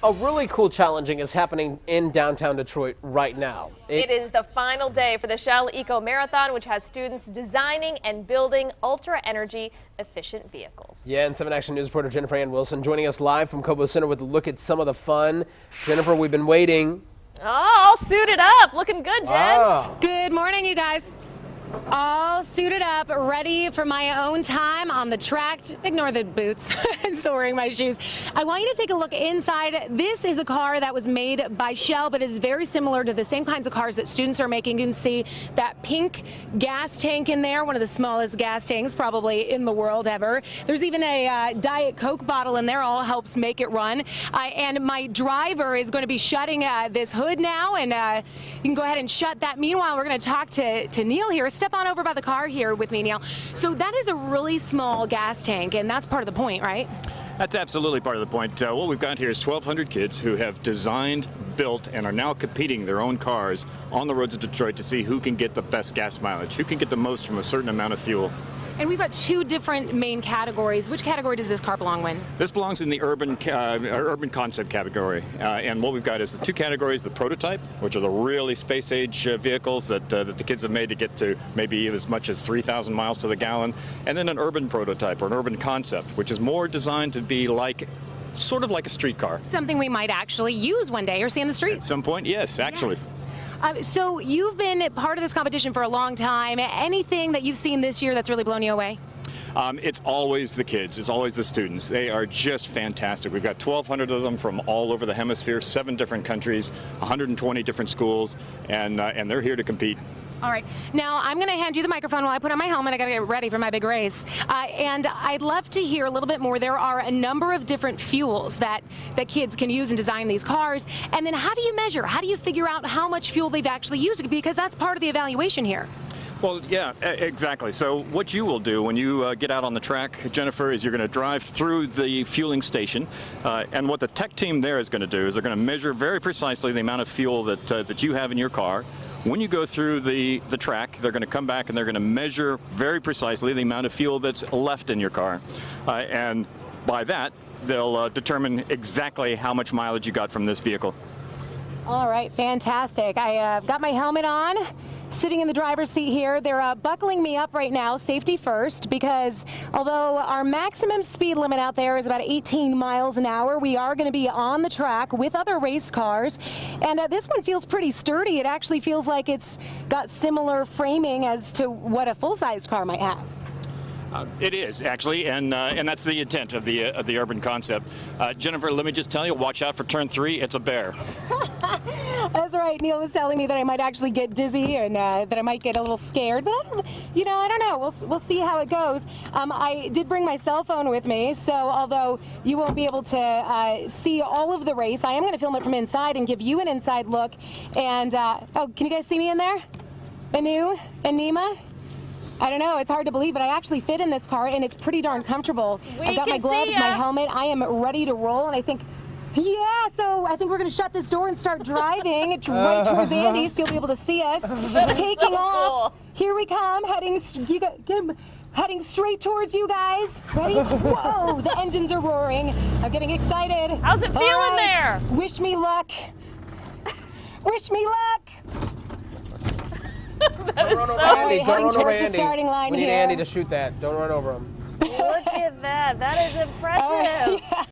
A really cool challenging is happening in downtown Detroit right now. It is the final day for the Shell Eco Marathon, which has students designing and building ultra energy efficient vehicles. Yeah, and 7 Action News reporter Jennifer Ann Wilson joining us live from Cobo Center with a look at some of the fun. Jennifer, we've been waiting. Oh, all suited up. Looking good, Jen. Oh. Good morning, you guys. All suited up, ready for my own time on the track. Ignore the boots. I'm still wearing my shoes. I want you to take a look inside. This is a car that was made by Shell, but is very similar to the same kinds of cars that students are making. You can see that pink gas tank in there, one of the smallest gas tanks probably in the world ever. There's even a Diet Coke bottle in there, all helps make it run. And my driver is going to be shutting this hood now, and you can go ahead and shut that. Meanwhile, we're going to talk to Neil here. Step on over by the car here with me, Neil. So that is a really small gas tank, and that's part of the point, right? That's absolutely part of the point. What we've got here is 1,200 kids who have designed, built, and are now competing their own cars on the roads of Detroit to see who can get the best gas mileage, who can get the most from a certain amount of fuel. And we've got two different main categories. Which category does this car belong in? This belongs in the urban concept category. And what we've got is the two categories: the prototype, which are the really space-age vehicles that the kids have made to get to maybe as much as 3,000 miles to the gallon, and then an urban prototype or an urban concept, which is more designed to be like, sort of like a streetcar. Something we might actually use one day or see in the streets. At some point, yes, actually. Yeah. So you've been part of this competition for a long time. Anything that you've seen this year that's really blown you away? It's always the kids. It's always the students. They are just fantastic. We've got 1,200 of them from all over the hemisphere, 7 different countries, 120 different schools, and they're here to compete. All right. Now, I'm going to hand you the microphone while I put on my helmet. I got to get ready for my big race. And I'd love to hear a little bit more. There are a number of different fuels that kids can use and design these cars. And then how do you measure? How do you figure out how much fuel they've actually used? Because that's part of the evaluation here. Well, yeah, exactly. So what you will do when you get out on the track, Jennifer, is you're going to drive through the fueling station. And what the tech team there is going to do is they're going to measure very precisely the amount of fuel that you have in your car. When you go through the track, they're going to come back and they're going to measure very precisely the amount of fuel that's left in your car. And by that, they'll determine exactly how much mileage you got from this vehicle. All right, fantastic. I've got my helmet on, sitting in the driver's seat here. They're buckling me up right now, safety first, because although our maximum speed limit out there is about 18 miles an hour, we are going to be on the track with other race cars. And this one feels pretty sturdy. It actually feels like it's got similar framing as to what a full-size car might have. It is, actually, and that's the intent of the urban concept. Jennifer, let me just tell you, watch out for turn 3. It's a bear. That's right. Neil was telling me that I might actually get dizzy and that I might get a little scared, but I don't know. We'll see how it goes. I did bring my cell phone with me, so although you won't be able to see all of the race, I am going to film it from inside and give you an inside look. And oh, can you guys see me in there? Anu and Nima? I don't know, it's hard to believe, but I actually fit in this car and it's pretty darn comfortable. I've got my gloves, my helmet, I am ready to roll, and I think, yeah, so I think we're going to shut this door and start driving right towards Andy, so you'll be able to see us. Taking off. Cool. Here we come, heading straight towards you guys. Ready? Whoa, the engines are roaring. I'm getting excited. How's it feeling there? Wish me luck. Wish me luck. Don't run over Andy. Don't run over Andy. The starting line we need here. Andy to shoot that. Don't run over him. Look at that. That is impressive. Yeah.